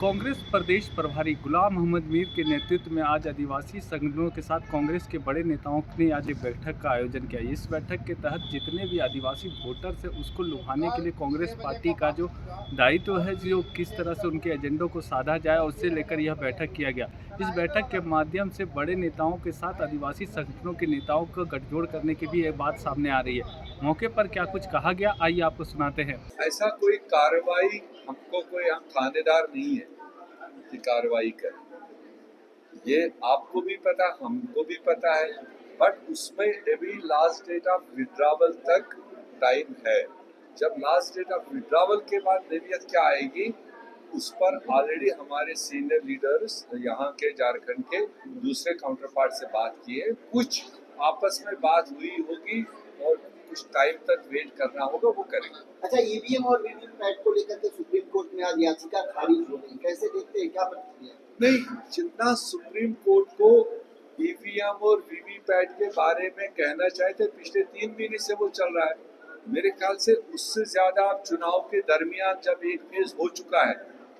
कांग्रेस प्रदेश प्रभारी गुलाम मोहम्मद मीर के नेतृत्व में आज आदिवासी संगठनों के साथ कांग्रेस के बड़े नेताओं ने आज एक बैठक का आयोजन किया। इस बैठक के तहत जितने भी आदिवासी वोटर्स हैं उसको लुभाने के लिए कांग्रेस पार्टी का जो दायित्व है, जो किस तरह से उनके एजेंडों को साधा जाए, उससे लेकर यह बैठक किया गया। इस बैठक के माध्यम से बड़े नेताओं के साथ आदिवासी संगठनों के नेताओं को गठजोड़ करने की भी एक बात सामने आ रही है। मौके पर क्या कुछ कहा गया, आइए आपको सुनाते हैं। ऐसा कोई कार्रवाई हमको कोई हम थानेदार नहीं है कि कार्रवाई करें। ये आपको भी पता, हमको भी पता है, बट उसमें अभी लास्ट डेट ऑफ विड्रावल तक टाइम है। जब लास्ट डेट ऑफ विड्रावल के बाद नेवियत क्या आएगी, उस पर ऑलरेडी हमारे सीनियर लीडर्स यहाँ के झारखंड के दूसरे काउंटर पार्ट से बात किए। कुछ आपस में बात हुई होगी और कुछ टाइम तक वेट करना होगा, वो करेंगे। अच्छा, ईवीएम और वीवीपैट को लेकर के सुप्रीम कोर्ट में आज याचिका खारिज हो गई, कैसे देखते हैं, क्या प्रतिक्रिया? नहीं, जितना सुप्रीम कोर्ट को ईवीएम और वीवीपैट के बारे में कहना चाहते, पिछले 3 महीने से वो चल रहा है। मेरे ख्याल से उससे ज्यादा आप चुनाव के दरमियान जब एक फेज हो चुका है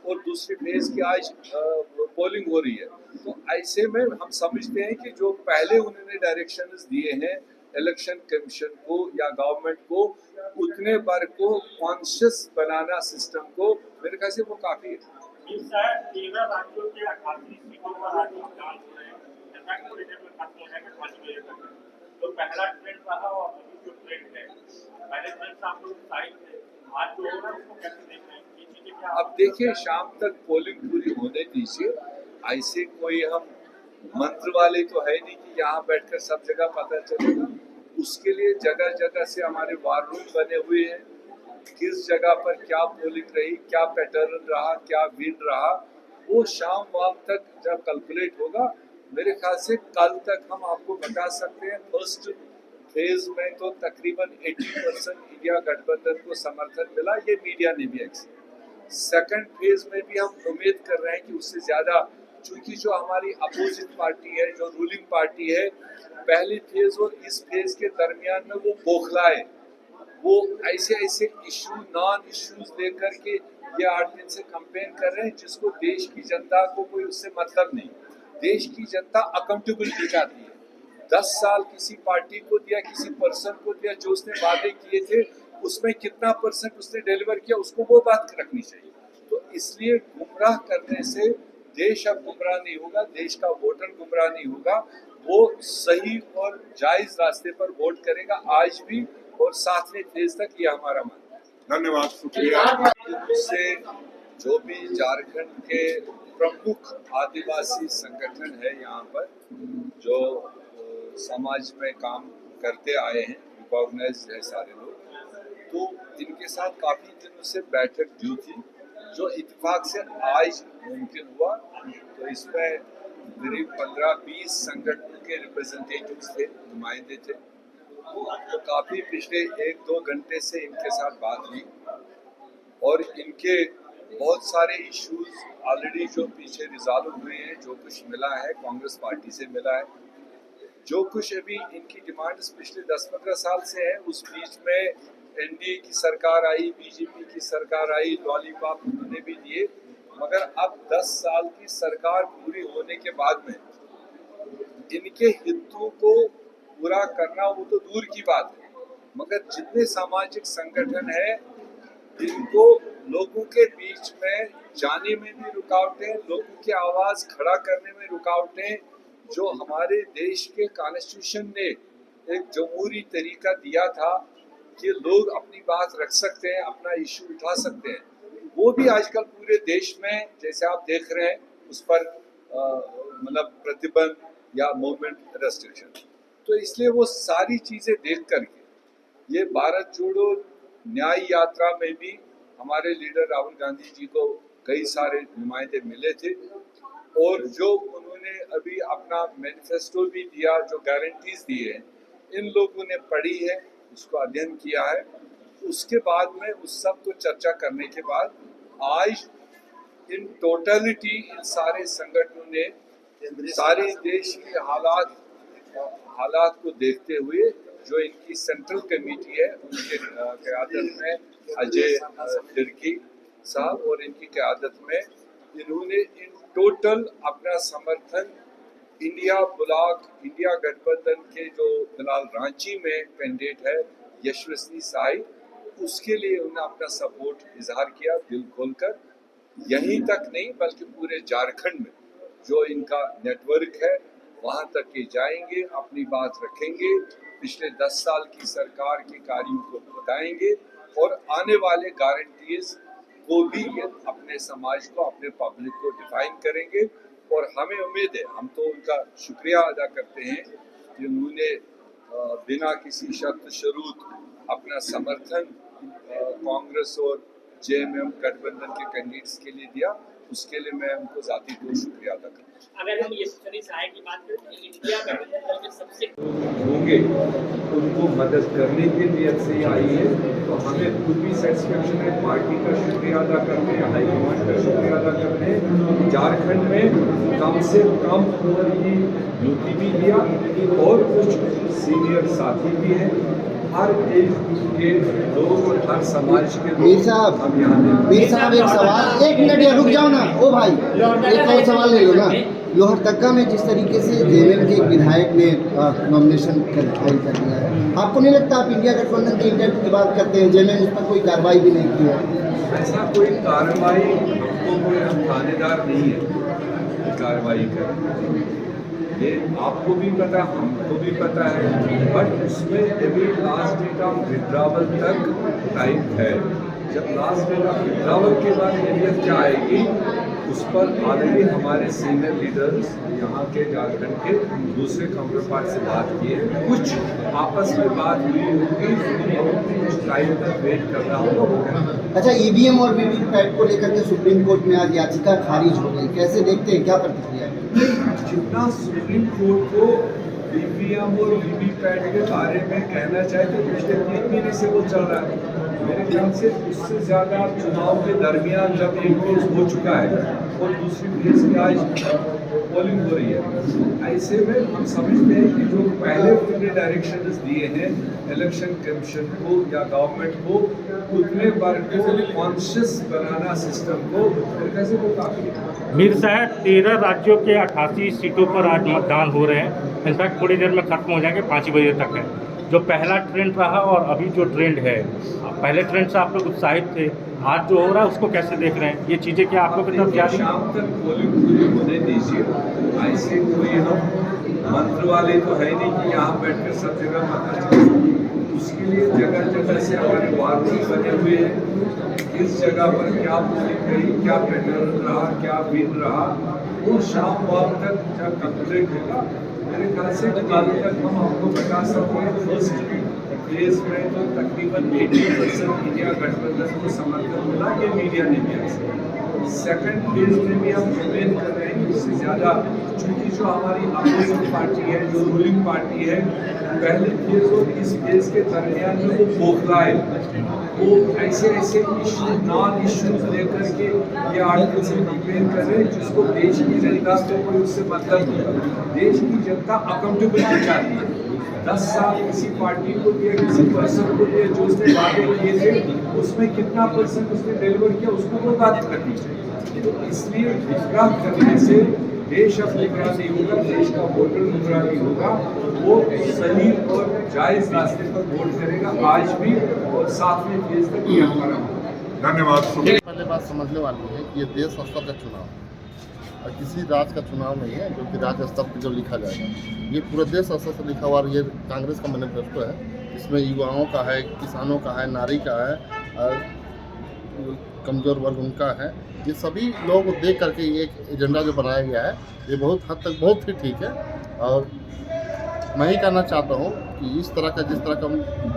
और दूसरी फेज की आज पोलिंग हो रही है, तो ऐसे में हम समझते हैं कि जो पहले उन्होंने डायरेक्शंस दिए हैं इलेक्शन कमीशन को या गवर्नमेंट को, उतने बार को कॉन्शियस बनाना सिस्टम को, मेरे ख्याल से वो काफी है। राज्यों के 88 सीटों पर आज मतदान हो रहे हैं, जैसा कि थोड़ी देर में खत्म हो जाएगा 5 बजे तक। तो पहला ट्रेंड रहा और अभी जो ट्रेंड है, पहले ट्रेंड से आप लोग साइड थे, आज जो हो रहा है उसको कैसे देख रहे हैं? ये चीजें क्या? अब देखिए, शाम तक पोलिंग पूरी होने दीजिए। ऐसे कोई हम मंत्र वाले तो है नहीं कि यहाँ बैठकर सब जगह पता चलेगा। उसके लिए जगह जगह से हमारे वार रूम बने हुए हैं, किस जगह पर क्या पोलिंग रही, क्या पैटर्न रहा, क्या विंड रहा, वो शाम वाम तक जब कैलकुलेट होगा, मेरे ख्याल से कल तक हम आपको बता सकते हैं। फर्स्ट फेज में तो तकरीबन 80% इंडिया गठबंधन को समर्थन मिला, ये मीडिया ने भी एक्सेप्ट। सेकंड फेज में भी हम उम्मीद कर रहे हैं कि उससे ज्यादा, चूंकि जो हमारी अपोजिट पार्टी है, जो रूलिंग पार्टी है, पहली फेज और इस फेज के दरमियान में वो बौखलाए, वो ऐसे ऐसे इशू नॉन इश्यूज लेकर के ये 8 दिन से कंपेन कर रहे हैं, जिसको देश की जनता को कोई उससे मतलब नहीं। देश की जनता अकाउंटेबिलिटी चाहती है। 10 साल किसी पार्टी को दिया, किसी पर्सन को दिया, जो उसने वादे किए थे उसमें कितना % उसने डिलीवर किया, उसको वो बात रखनी चाहिए। तो इसलिए गुमराह करने से देश अब गुमराह नहीं होगा, देश का वोटर गुमराह नहीं होगा। वो सही और जायज रास्ते पर वोट करेगा आज भी और 7वें फेज तक, ये हमारा मानना है। धन्यवाद, शुक्रिया। उससे जो भी झारखंड के प्रमुख आदिवासी संगठन है यहाँ पर, जो समाज में काम करते आए हैं, रिकॉग्नाइज है सारे लोग, तो इनके साथ काफी दिनों से बैठक दी थी, जो इत्तेफाक से आज मुमकिन हुआ। तो इसमें करीब 15-20 संगठनों के रिप्रेजेंटेटिव्स थे, नुमाइंदे थे। तो काफी पिछले 1-2 घंटे से इनके साथ बात हुई और इनके बहुत सारे इश्यूज ऑलरेडी जो पीछे रिजॉल्व हुए हैं, जो कुछ मिला है कांग्रेस पार्टी से मिला है, जो कुछ अभी इनकी डिमांड्स पिछले 10-15 साल से है, उस बीच में एनडीए की सरकार आई, बीजेपी की सरकार आई, लॉलीपॉप उन्होंने भी दिए, मगर अब 10 साल की सरकार पूरी होने के बाद में इनके हितों को पूरा करना वो तो दूर की बात है, मगर जितने सामाजिक संगठन है इनको लोगों के बीच में जाने में भी रुकावटें, लोगों की आवाज खड़ा करने में रुकावटें, जो हमारे देश के कॉन्स्टिट्यूशन ने एक जमहूरी तरीका दिया था कि लोग अपनी बात रख सकते हैं, अपना इश्यू उठा सकते हैं, वो भी आजकल पूरे देश में जैसे आप देख रहे हैं उस पर मतलब प्रतिबंध या मूवमेंट रेस्ट्रिक्शन। तो इसलिए वो सारी चीजें देख करके ये भारत जोड़ो न्याय यात्रा में भी हमारे लीडर राहुल गांधी जी को कई सारे नुमाइंदे मिले थे, और जो उन्होंने अभी अपना मैनिफेस्टो भी दिया, जो गारंटीज दिए हैं, इन लोगों ने पढ़ी है, उसको अध्ययन किया है। उसके बाद में उस सब को चर्चा करने के बाद आज इन टोटलिटी इन सारे संगठनों ने सारे देश के हालात को देखते हुए, जो इनकी सेंट्रल कमेटी है उनके क़यादत में अजय तिर्की साहब और इनकी क़यादत में इन्होंने इन टोटल अपना समर्थन इंडिया ब्लॉक, इंडिया गठबंधन के जो फिलहाल रांची में कैंडिडेट है यशस्वी साई, उसके लिए उन्होंने अपना सपोर्ट इजहार किया दिल खोलकर। यहीं तक नहीं बल्कि पूरे झारखंड में जो इनका नेटवर्क है वहां तक ये जाएंगे, अपनी बात रखेंगे, पिछले 10 साल की सरकार के कार्यों को बताएंगे और आने वाले गारंटीज को भी ये अपने समाज को, अपने पब्लिक को डिफाइन करेंगे। और हमें उम्मीद है, हम तो उनका शुक्रिया अदा करते हैं कि उन्होंने बिना किसी शर्त शरूत अपना समर्थन कांग्रेस और जेएमएम गठबंधन के कैंडिडेट्स के लिए दिया। उसके लिए मैं उनको जाती तौर शुक्रिया अदा करता हूँ। अगर हम यशस्वी साई की बात करें तो इंडिया गठबंधन में सबसे होंगे उनको मदद करने के लिए से आई है, तो हमें खुद भी सेटिस्फेक्शन है, पार्टी का शुक्रिया अदा करते हैं, हाईकमान का शुक्रिया अदा करते हैं। झारखंड में कम से कम उम्र की युवती भी दिया और कुछ सीनियर साथी भी हैं, हर एज के लोग और हर समाज के लोग। मीर साहब एक सवाल, 1 मिनट या रुक जाओ ना, ओ भाई एक और सवाल ले लो ना। लोहरदगा में जिस तरीके से जेएमएम के एक विधायक ने नॉमिनेशन फाइल कर दिया है, आपको नहीं लगता आप इंडिया गठबंधन के इंटेंट की बात करते हैं, जेएमएम उस पर कोई कार्रवाई भी नहीं की है? ऐसा कोई कार्रवाई, हमको कोई हम थानेदार नहीं है कार्रवाई कर, ये आपको भी पता, हमको भी पता है, बट उसमें अभी लास्ट डेट ऑफ विड्रावल तक टाइम है। जब लास्ट डेट ऑफ विड्रावल के बाद एरियत क्या आएगी, उस पर ऑलरेडी हमारे सीनियर लीडर्स यहाँ के झारखंड के दूसरे काउंटर पार्ट से बात की है, कुछ आपस में बात हुई होगी, कुछ टाइम तक वेट करना होगा। अच्छा, ईवीएम और वीवीपैट को लेकर के सुप्रीम कोर्ट में आज याचिका खारिज हो गई, कैसे देखते हैं, क्या प्रतिक्रिया है? जितना सुप्रीम कोर्ट को ईवीएम और वीवीपैट के बारे में कहना चाहे तो पिछले 3 महीने से वो चल रहा है। मेरे ख्याल से उससे ज़्यादा चुनाव के दरमियान जब एक फेज हो चुका है और दूसरी फेज की आज पोलिंग हो रही है, ऐसे में हम समझते हैं कि जो पहले उन्होंने डायरेक्शंस दिए हैं इलेक्शन कमीशन को या गवर्नमेंट को, उतने बार को कॉन्शियस बनाना सिस्टम को, कैसे वो काफ़ी। मीर साहब 13 राज्यों के 88 सीटों पर आज मतदान हो रहे हैं। इनफैक्ट थोड़ी देर में खत्म हो जाएंगे, 5 बजे तक है। जो पहला ट्रेंड रहा और अभी जो ट्रेंड है, पहले ट्रेंड से आप लोग उत्साहित थे, आज जो हो रहा है उसको कैसे देख रहे हैं? ये चीज़ें क्या आप लोग की तरफ जारी? शाम तक पोलिंग पूरी होने दीजिए, ऐसे कोई हम मंत्र वाले तो है नहीं कि यहाँ बैठकर सब जगह पता चले। उसके लिए जगह जगह से हमारे वार्ड बने हुए हैं, किस जगह पर क्या पोलिंग गई, क्या पैटर्न रहा, क्या विन रहा, वो शाम वाम तक जब कंप्लीट होगा मेरे ख्याल से कल तक हम आपको बता सकते हैं। फर्स्ट फेज में तो तकरीबन 80% इंडिया गठबंधन को समर्थन मिला, ये मीडिया ने दिया। सेकंड फेज में भी हम उम्मीद कर रहे हैं कि उससे ज़्यादा, चूँकि जो हमारी अपोजिट पार्टी है, जो रूलिंग पार्टी है, पहले फेज और इस फेज के दरमियान में वो बौखला है, वो ऐसे इशू नॉन इश्यूज लेकर के ये आर्टिकल से कंप्लेन कर रहे हैं, जिसको देश की जनता को कोई उससे मतलब नहीं। देश की जनता अकाउंटेबिलिटी चाहती है। 10 साल किसी पार्टी को दिया, किसी पर्सन को दिया, जो उसने वादे किए थे उसमें कितना परसेंट उसने डिलीवर किया, उसको वो बात करनी चाहिए। तो इसलिए गुमराह करने से देश अब गुमराह नहीं होगा, देश का वोटर गुमराह नहीं होगा, वो सही और जायज़ रास्ते पर वोट करेगा आज भी और 7वें फेज तक ये हमारा। धन्यवाद। पहले बात समझने वाली है कि ये देश स्तर का चुनाव है और किसी राज्य का चुनाव नहीं है जो कि राज्य स्तर पर जो लिखा जाएगा। ये पूरे देश स्तर से लिखा हुआ, और ये कांग्रेस का मैनिफेस्टो है। इसमें युवाओं का है, किसानों का है, नारी का है, और कमज़ोर वर्ग उनका है। ये सभी लोगों को देख करके ये एक एजेंडा जो बनाया गया है, ये बहुत हद तक बहुत ही ठीक है। और मैं ही कहना चाहता हूँ कि इस तरह का, जिस तरह का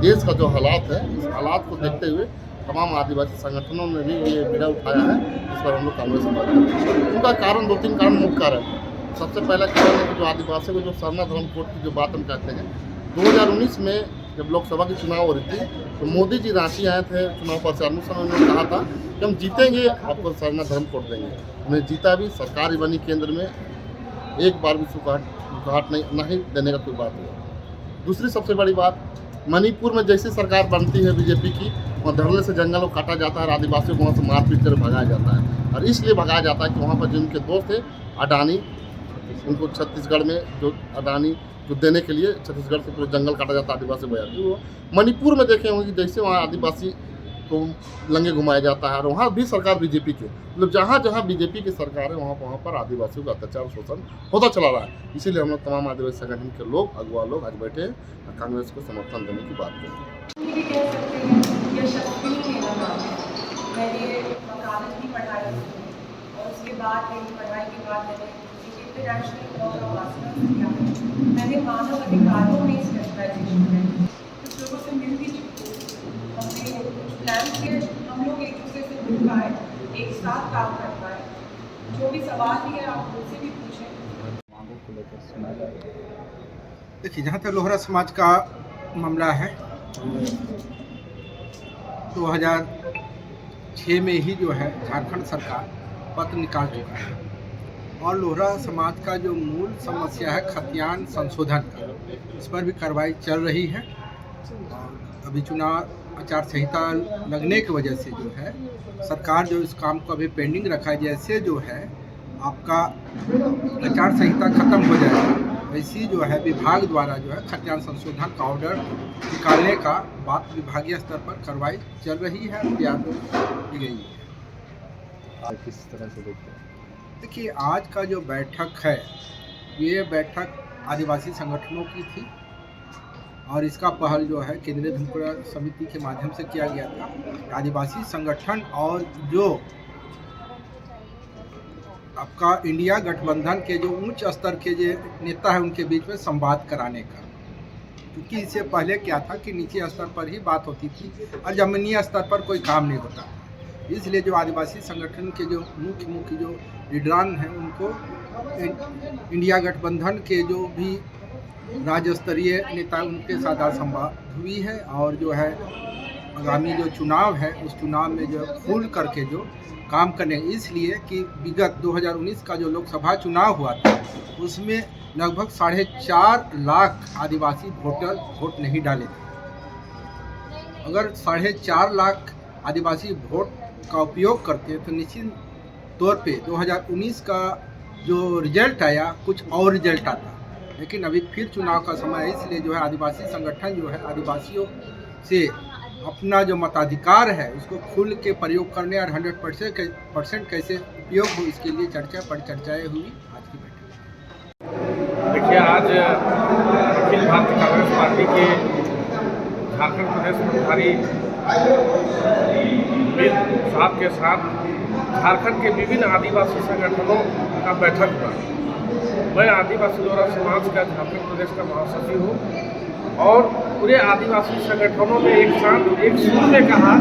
देश का जो हालात है, इस हालात को देखते हुए तमाम आदिवासी संगठनों ने भी ये बीड़ा उठाया है। इस पर हम लोग कांग्रेस में बात करते हैं। उनका कारण 2-3 कारण, मुख्य कारण। सबसे पहला कारण है कि जो आदिवासियों को जो सरना धर्म कोड की जो बात हम कहते हैं, 2019 में जब लोकसभा की चुनाव हो रही थी तो मोदी जी रांची आए थे चुनाव प्रचार में, समय उन्होंने कहा था कि हम जीतेंगे आपको सरना धर्म कोड देंगे। उन्हें जीता भी, सरकार ही बनी केंद्र में, एक बार भी सुखाट नहीं देने का कोई बात नहीं। दूसरी सबसे बड़ी बात, मणिपुर में जैसी सरकार बनती है बीजेपी की, वहाँ धरने से जंगलों को काटा जाता है, आदिवासियों को वहाँ से मार पीट कर भगाया जाता है। और इसलिए भगाया जाता है कि वहाँ पर जिनके दोस्त थे अडानी, उनको छत्तीसगढ़ में जो अडानी जो देने के लिए छत्तीसगढ़ से पूरा जंगल काटा जाता है आदिवासी बजाती। वो मणिपुर में देखे होंगे जैसे वहाँ आदिवासी को लंगे घुमाया जाता है, और वहाँ भी सरकार बीजेपी की, मतलब जहाँ जहाँ बीजेपी की सरकार है वहाँ पर आदिवासियों का अत्याचार शोषण होता चला रहा है। इसीलिए हम लोग तमाम आदिवासी संगठन के लोग, अगुवा लोग आज बैठे हैं कांग्रेस को समर्थन देने की बात करें। ये भी कह सकते हैं यशस्वी मेरा नाम है। मैंने वकालत भी पढ़ाई और उसके बाद मेरी पढ़ाई के बाद मैंने इंटरनेशनल लॉ का मास्टर्स किया है। मैंने मानव अधिकारों में स्पेशलाइजेशन है। कुछ लोगों से मिल भी चुकी हूँ। हमने कुछ प्लान किए, हम लोग एक दूसरे से मिल पाए, एक साथ काम कर पाए। जो भी सवाल भी है आप मुझसे भी पूछें। मांगों को लेकर सुना जाए। देखिए, जहाँ तक लोहरा समाज का मामला है, 2006 में ही जो है झारखंड सरकार पत्र निकाल चुका है, और लोहरा समाज का जो मूल समस्या है खतियान संशोधन का, इस पर भी कार्रवाई चल रही है। और अभी चुनाव आचार संहिता लगने की वजह से जो है सरकार जो इस काम को अभी पेंडिंग रखा है, जैसे जो है आपका आचार संहिता खत्म हो जाएगा वैसी जो है विभाग द्वारा जो है खतियान संशोधन का ऑर्डर निकालने का बात विभागीय स्तर पर कार्रवाई चल रही है, तैयार की गई है। किस तरह से देखते हैं? देखिए, आज का जो बैठक है ये बैठक आदिवासी संगठनों की थी, और इसका पहल जो है केंद्रीय धर्मपुरा समिति के माध्यम से किया गया था। आदिवासी संगठन और जो आपका इंडिया गठबंधन के जो उच्च स्तर के जो नेता है उनके बीच में संवाद कराने का, क्योंकि इससे पहले क्या था कि नीचे स्तर पर ही बात होती थी और जमीनी स्तर पर कोई काम नहीं होता। इसलिए जो आदिवासी संगठन के जो मुख्य जो लीडरान हैं उनको इंडिया गठबंधन के जो भी राज्य स्तरीय नेता उनके साथ संवाद हुई है, और जो है आगामी जो चुनाव है उस चुनाव में जो खुल करके जो काम करने, इसलिए कि विगत 2019 का जो लोकसभा चुनाव हुआ था उसमें लगभग 4.5 लाख आदिवासी वोटर वोट नहीं डाले थे। अगर 4.5 लाख आदिवासी वोट का उपयोग करते तो निश्चित तौर पे 2019 का जो रिजल्ट आया कुछ और रिजल्ट आता, लेकिन अभी फिर चुनाव का समय है, इसलिए जो है आदिवासी संगठन जो है आदिवासियों से अपना जो मताधिकार है उसको खुल के प्रयोग करने और 100% कैसे उपयोग हो इसके लिए चर्चाएं हुई आज की बैठक। देखिए, आज अखिल भारतीय कांग्रेस पार्टी के झारखंड प्रदेश प्रभारी साहब के साथ झारखंड के विभिन्न आदिवासी संगठनों का बैठक हुआ। मैं आदिवासी लोहरा समाज का झारखंड प्रदेश का महासचिव हूँ, और पूरे आदिवासी संगठनों ने एक साथ एक सुर में कहा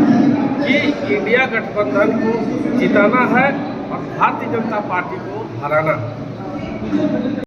कि इंडिया गठबंधन को जिताना है और भारतीय जनता पार्टी को हराना है।